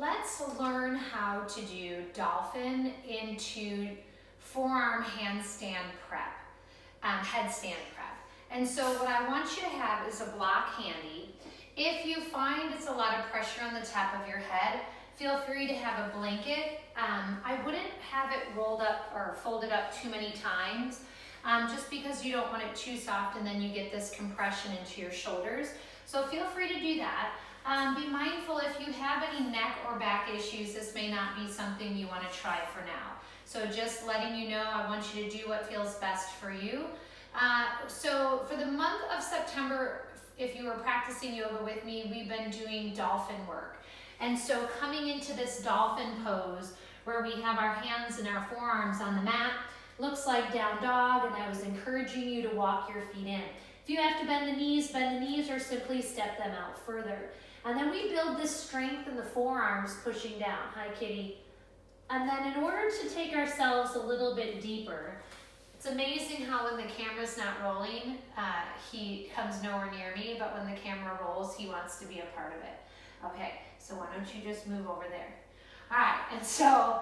let's learn how to do dolphin into forearm handstand prep, headstand prep. And so what I want you to have is a block handy. If you find it's a lot of pressure on the top of your head, feel free to have a blanket. I wouldn't have it rolled up or folded up too many times, just because you don't want it too soft and then you get this compression into your shoulders. So feel free to do that. Be mindful if you have any neck or back issues, this may not be something you want to try for now. So just letting you know, I want you to do what feels best for you. So for the month of September, if you were practicing yoga with me, we've been doing dolphin work. And so coming into this dolphin pose where we have our hands and our forearms on the mat, looks like down dog, and I was encouraging you to walk your feet in. If you have to bend the knees or simply step them out further. And then we build this strength in the forearms pushing down. Hi, kitty. And then in order to take ourselves a little bit deeper, it's amazing how when the camera's not rolling, he comes nowhere near me, but when the camera rolls, he wants to be a part of it. Okay, so why don't you just move over there? All right, and so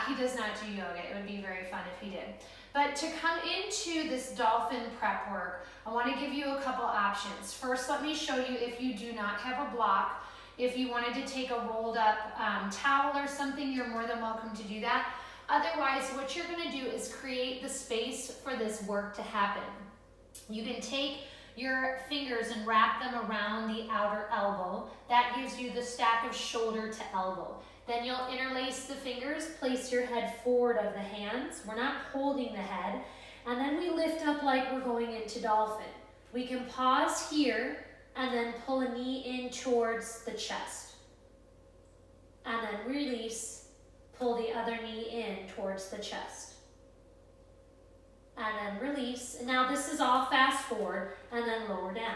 he does not do yoga. It would be very fun if he did. But to come into this dolphin prep work, I want to give you a couple options. First, let me show you if you do not have a block. If you wanted to take a rolled up towel or something, you're more than welcome to do that. Otherwise, what you're going to do is create the space for this work to happen. You can take your fingers and wrap them around the outer elbow. That gives you the stack of shoulder to elbow. Then you'll interlace the fingers, place your head forward of the hands. We're not holding the head. And then we lift up like we're going into dolphin. We can pause here and then pull a knee in towards the chest. And then release, pull the other knee in towards the chest. And then release. And now this is all fast forward and then lower down.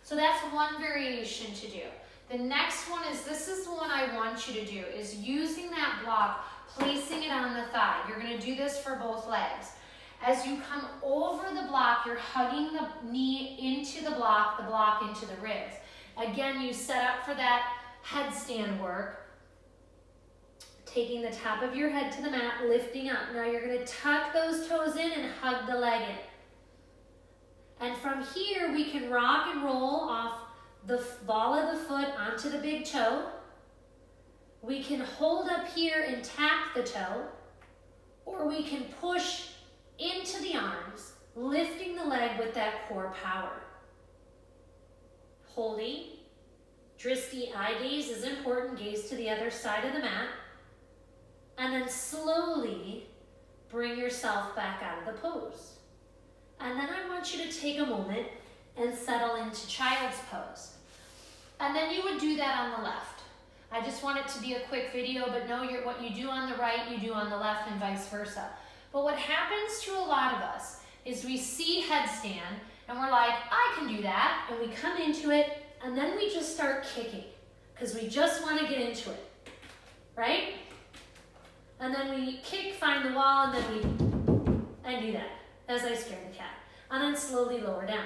So that's one variation to do. The next one is, this is the one I want you to do, is using that block, placing it on the thigh. You're going to do this for both legs. As you come over the block, you're hugging the knee into the block into the ribs. Again, you set up for that headstand work, taking the top of your head to the mat, lifting up. Now you're going to tuck those toes in and hug the leg in. And from here, we can rock and roll off the ball of the foot onto the big toe. We can hold up here and tap the toe, or we can push into the arms, lifting the leg with that core power. Holding. Drishti eye gaze is important. Gaze to the other side of the mat. And then slowly bring yourself back out of the pose. And then I want you to take a moment and settle into child's pose. And then you would do that on the left. I just want it to be a quick video, but know what you do on the right, you do on the left, and vice versa. But what happens to a lot of us is we see headstand, and we're like, I can do that, and we come into it, and then we just start kicking, because we just want to get into it, right? And then we kick, find the wall, and then I do that, as I scare the cat, and then slowly lower down.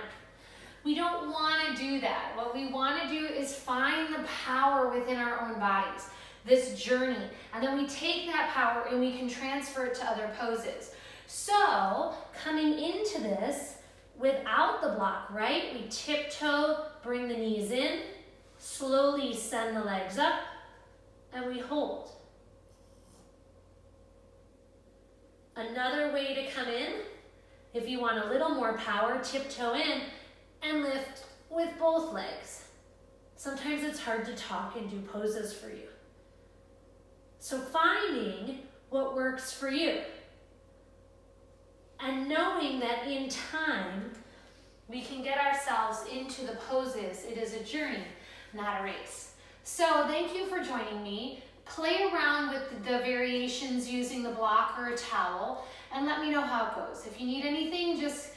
We don't want to do that. What we want to do is find the power within our own bodies, this journey. And then we take that power and we can transfer it to other poses. So coming into this without the block, right? We tiptoe, bring the knees in, slowly send the legs up, and we hold. Another way to come in, if you want a little more power, tiptoe in, and lift with both legs. Sometimes it's hard to talk and do poses for you. So finding what works for you. And knowing that in time, we can get ourselves into the poses. It is a journey, not a race. So thank you for joining me. Play around with the variations using the block or a towel, and let me know how it goes. If you need anything, just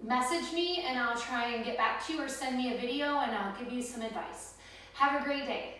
message me and I'll try and get back to you, or send me a video and I'll give you some advice. Have a great day.